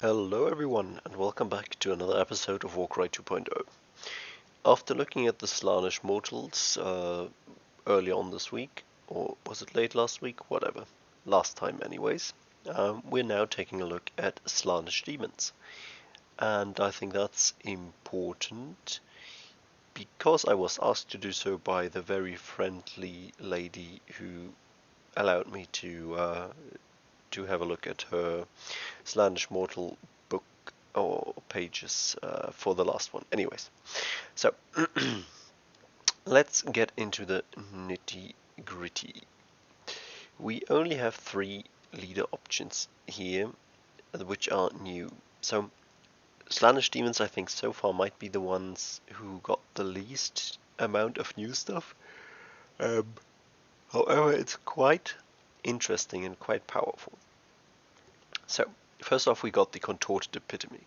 Hello everyone, and welcome back to another episode of Warcry 2.0. After looking at the Slaanesh mortals early on this week, or was it late last week? Whatever. Last time anyways. We're now taking a look at Slaanesh Deamons. And I think that's important because I was asked to do so by the very friendly lady who allowed me to have a look at her Slaanesh mortal book or pages for the last one. Anyways, so let's get into the nitty gritty. We only have 3 leader options here, which are new. So Slaanesh Deamons, I think, so far might be the ones who got the least amount of new stuff. However, it's quite interesting and quite powerful. So, first off, we got the Contorted Epitome.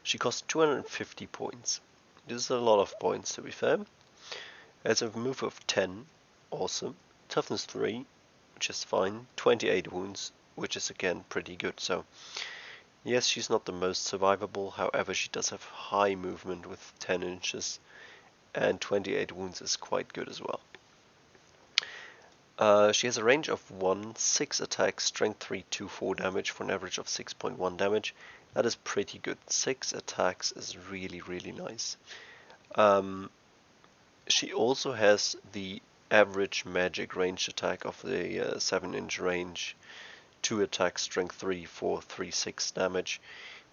She costs 250 points. This is a lot of points, to be fair. Has a move of 10, awesome. Toughness 3, which is fine. 28 wounds, which is again pretty good. So, yes, she's not the most survivable. However, she does have high movement with 10 inches, and 28 wounds is quite good as well. She has a range of 1, 6 attacks, strength 3, 2, 4 damage for an average of 6.1 damage. That is pretty good. 6 attacks is really, really nice. She also has the average magic range attack of the 7-inch range. 2 attacks, strength 3, 4, 3, 6 damage.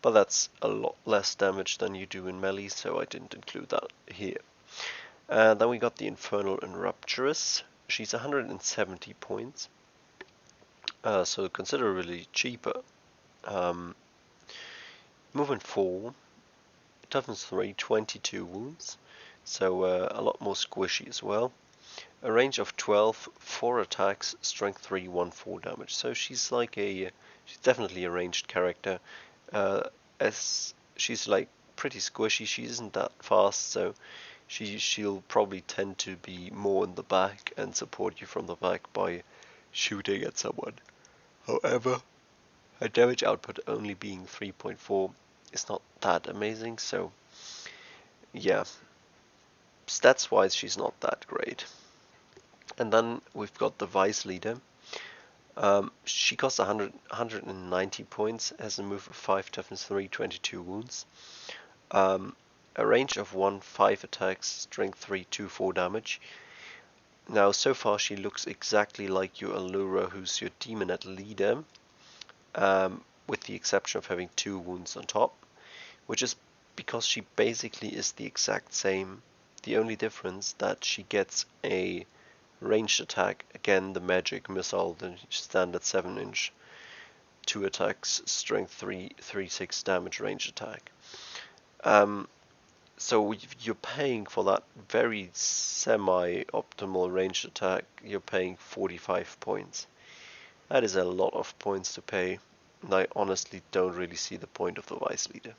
But that's a lot less damage than you do in melee, so I didn't include that here. Then we got the Infernal and Rapturous. She's 170 points, so considerably cheaper. Movement 4, toughness 3, 22 wounds, so a lot more squishy as well. A range of 12, 4 attacks, strength 3, 1, 4 damage. So she's like she's definitely a ranged character. As she's like pretty squishy, she isn't that fast, so she'll probably tend to be more in the back and support you from the back by shooting at someone. However, her damage output only being 3.4 is not that amazing, so yeah, stats wise she's not that great. And then we've got the Vice Leader. She costs 190 points, has a move of 5, toughness 3, 22 wounds. A range of 1, 5 attacks, strength 3, 2, 4 damage. Now, so far she looks exactly like your Allura, who's your Demonette leader, with the exception of having 2 wounds on top, which is because she basically is the exact same. The only difference that she gets a ranged attack, again the magic missile, the standard 7-inch, 2 attacks, strength 3, 3, 6 damage range attack. So you're paying for that very semi-optimal ranged attack, you're paying 45 points. That is a lot of points to pay, and I honestly don't really see the point of the Vice Leader.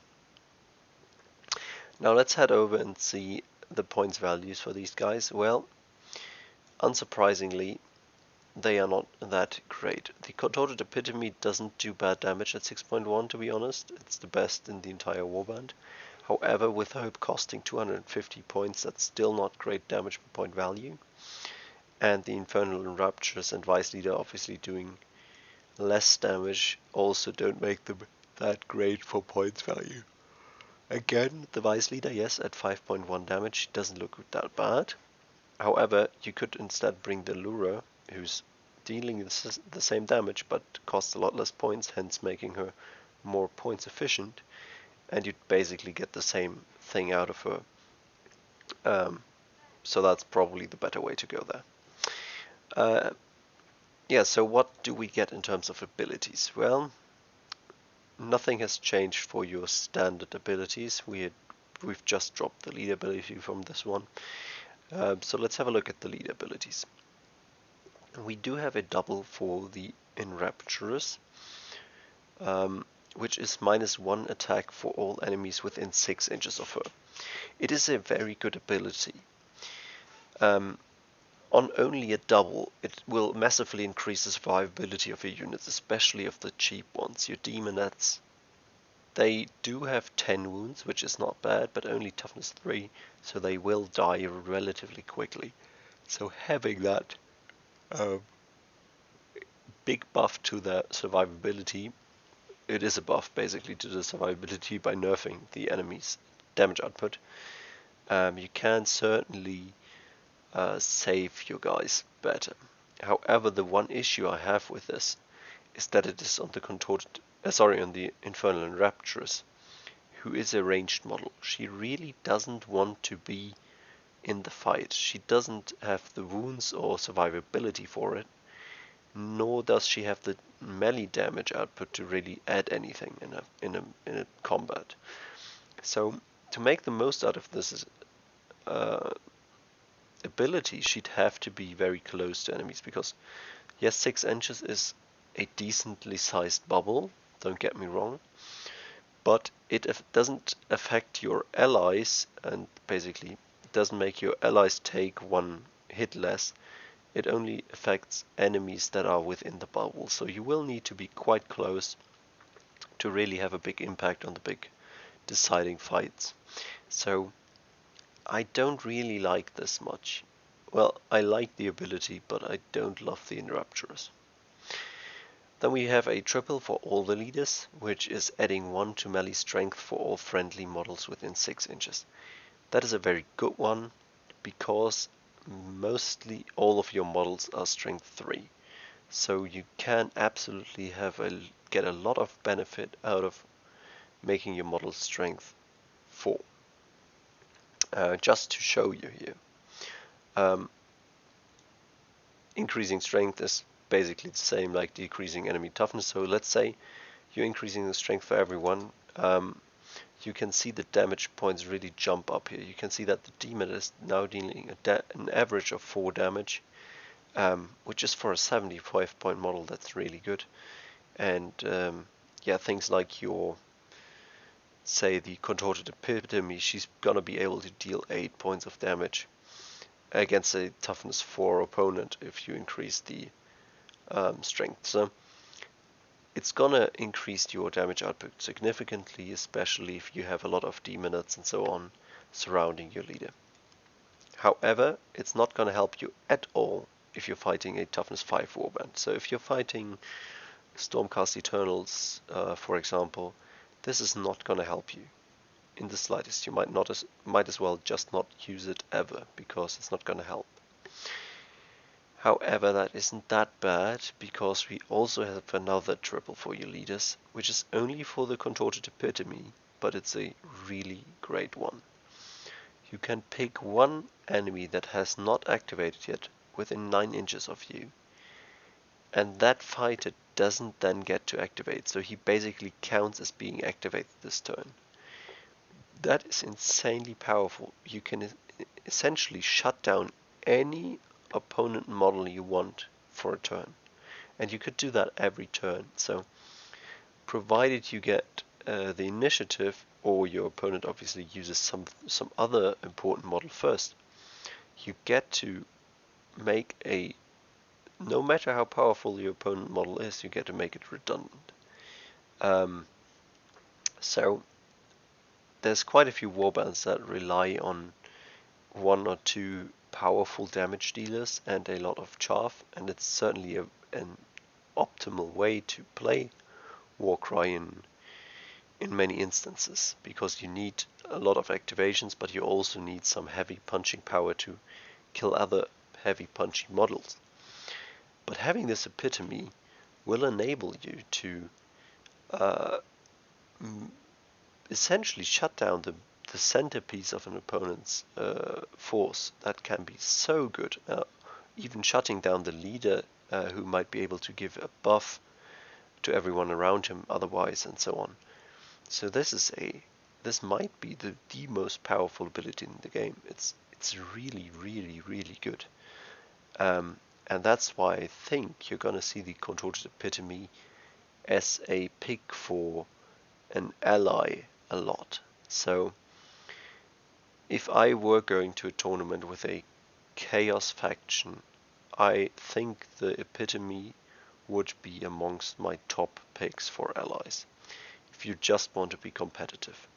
Now let's head over and see the points values for these guys. Well, unsurprisingly, they are not that great. The Contorted Epitome doesn't do bad damage at 6.1, to be honest. It's the best in the entire warband. However, with Hope costing 250 points, that's still not great damage per point value. And the Infernal and Rapturous and Vice Leader obviously doing less damage also don't make them that great for points value. Again, the Vice Leader, yes, at 5.1 damage, doesn't look that bad. However, you could instead bring the Allura, who's dealing the same damage but costs a lot less points, hence making her more points efficient, and you'd basically get the same thing out of her. So that's probably the better way to go there. Yeah, so what do we get in terms of abilities? Well, nothing has changed for your standard abilities. We've just dropped the lead ability from this one. So let's have a look at the lead abilities. We do have a double for the Enrapturous, which is -1 attack for all enemies within 6 inches of her. It is a very good ability. On only a double, it will massively increase the survivability of your units, especially of the cheap ones. Your Demonettes They do have 10 wounds, which is not bad, but only toughness 3, so they will die relatively quickly. So having that big buff to their survivability, it is a buff basically to the survivability by nerfing the enemy's damage output. You can certainly save your guys better. However, the one issue I have with this is that it is on the on the Infernal and Rapturous, who is a ranged model. She really doesn't want to be in the fight. She doesn't have the wounds or survivability for it, nor does she have the melee damage output to really add anything in a combat. So to make the most out of this ability, she'd have to be very close to enemies, because yes, 6 inches is a decently sized bubble, don't get me wrong, but it doesn't affect your allies, and basically it doesn't make your allies take 1 hit less. It only affects enemies that are within the bubble, so you will need to be quite close to really have a big impact on the big deciding fights. So I don't really like this much. Well, I like the ability, but I don't love the Interrupters. Then we have a triple for all the leaders, which is adding 1 to melee strength for all friendly models within 6 inches. That is a very good one, because mostly all of your models are strength 3. So you can absolutely get a lot of benefit out of making your model strength 4. Just to show you here. Increasing strength is basically the same like decreasing enemy toughness. So let's say you're increasing the strength for everyone. You can see the damage points really jump up here. You can see that the demon is now dealing an average of 4 damage, which is for a 75 point model, that's really good. And yeah, things like your, say, the Contorted Epitome, she's gonna be able to deal 8 points of damage against a toughness 4 opponent if you increase the strength. So it's gonna increase your damage output significantly, especially if you have a lot of demonites and so on surrounding your leader. However, it's not gonna help you at all if you're fighting a toughness 5 warband. So if you're fighting Stormcast Eternals, for example, this is not gonna help you in the slightest. You might as well just not use it ever, because it's not gonna help. However, that isn't that bad, because we also have another triple for your leaders, which is only for the Contorted Epitome, but it's a really great one. You can pick 1 enemy that has not activated yet within 9 inches of you, and that fighter doesn't then get to activate, so he basically counts as being activated this turn. That is insanely powerful. You can essentially shut down any opponent model you want for a turn, and you could do that every turn. So provided you get the initiative, or your opponent obviously uses some other important model first, you get to make no matter how powerful your opponent model is, you get to make it redundant. So there's quite a few warbands that rely on 1 or 2 powerful damage dealers and a lot of chaff, and it's certainly an optimal way to play Warcry in many instances, because you need a lot of activations, but you also need some heavy punching power to kill other heavy punching models. But having this epitome will enable you to essentially shut down the centerpiece of an opponent's force. That can be so good. Even shutting down the leader, who might be able to give a buff to everyone around him otherwise, and so on. So this might be the most powerful ability in the game. It's really, really, really good. And that's why I think you're gonna see the Contorted Epitome as a pick for an ally a lot. So if I were going to a tournament with a Chaos faction, I think the Epitome would be amongst my top picks for allies. if you just want to be competitive.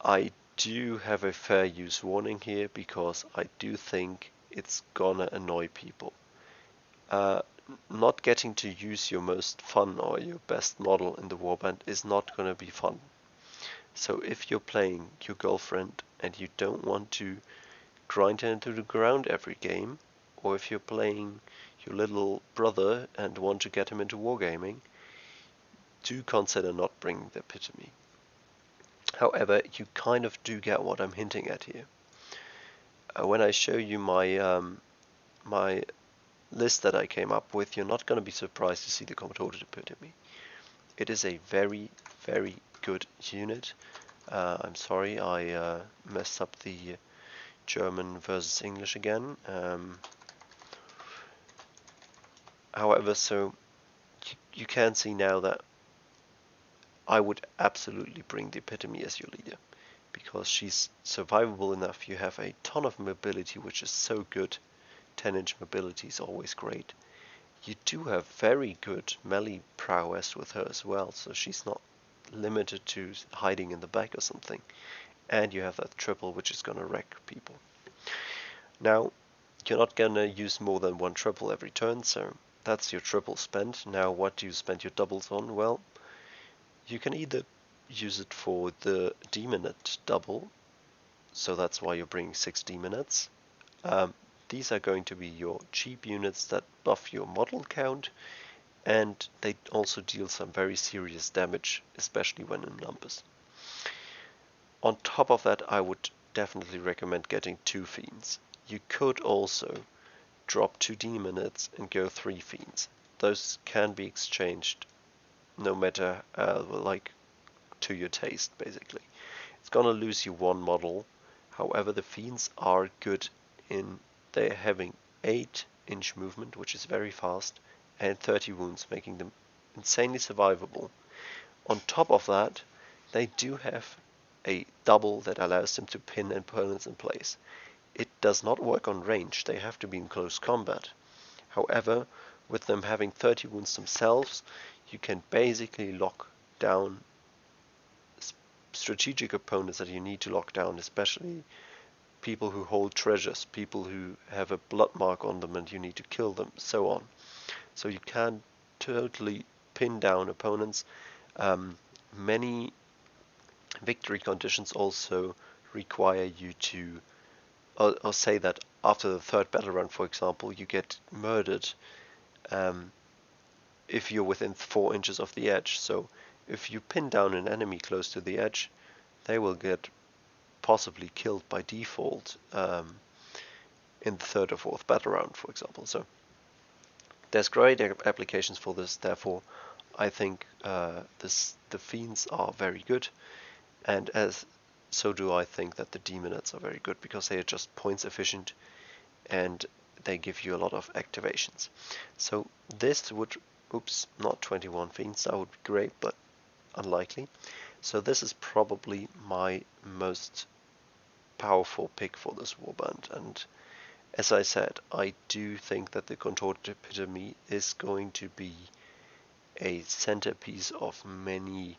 I do have a fair use warning here because I do think it's gonna annoy people. Not getting to use your most fun or your best model in the warband is not gonna be fun. So if you're playing your girlfriend and you don't want to grind her into the ground every game, or if you're playing your little brother and want to get him into wargaming, do consider not bringing the epitome. However, you kind of do get what I'm hinting at here. When I show you my list that I came up with, you're not going to be surprised to see the Contorted Epitome. It is a very, very good unit. I'm sorry I messed up the German versus English again. However, so you can see now that I would absolutely bring the Epitome as your leader, because she's survivable enough. You have a ton of mobility, which is so good. 10-inch mobility is always great. You do have very good melee prowess with her as well, so she's not limited to hiding in the back or something. And you have that triple, which is gonna wreck people. Now, you're not gonna use more than one triple every turn, so that's your triple spent. Now, what do you spend your doubles on? Well, you can either use it for the Demonette double, so that's why you're bringing 6 Demonettes. These are going to be your cheap units that buff your model count, and they also deal some very serious damage, especially when in numbers. On top of that, I would definitely recommend getting 2 Fiends. You could also drop 2 Demonettes and go 3 Fiends. Those can be exchanged no matter like to your taste, basically. It's gonna lose you 1 model. However, the Fiends are good in they're having 8-inch movement, which is very fast, and 30 wounds, making them insanely survivable. On top of that, they do have a double that allows them to pin opponents in place. It does not work on range, they have to be in close combat. However, with them having 30 wounds themselves, you can basically lock down strategic opponents that you need to lock down, especially people who hold treasures, people who have a blood mark on them and you need to kill them, so on. So you can totally pin down opponents. Many victory conditions also require you to, or say that after the 3rd battle round, for example, you get murdered if you're within 4 inches of the edge. So if you pin down an enemy close to the edge, they will get possibly killed by default in the 3rd or 4th battle round, for example. So there's great applications for this. Therefore, I think the Fiends are very good, and so do I think that the Demonettes are very good, because they are just points efficient and they give you a lot of activations. So this would, not 21 Fiends, that would be great, but unlikely. So this is probably my most powerful pick for this warband, and as I said, I do think that the Contorted Epitome is going to be a centerpiece of many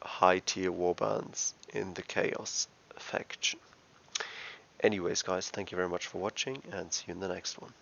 high tier warbands in the Chaos faction. Anyways guys, thank you very much for watching, and see you in the next one.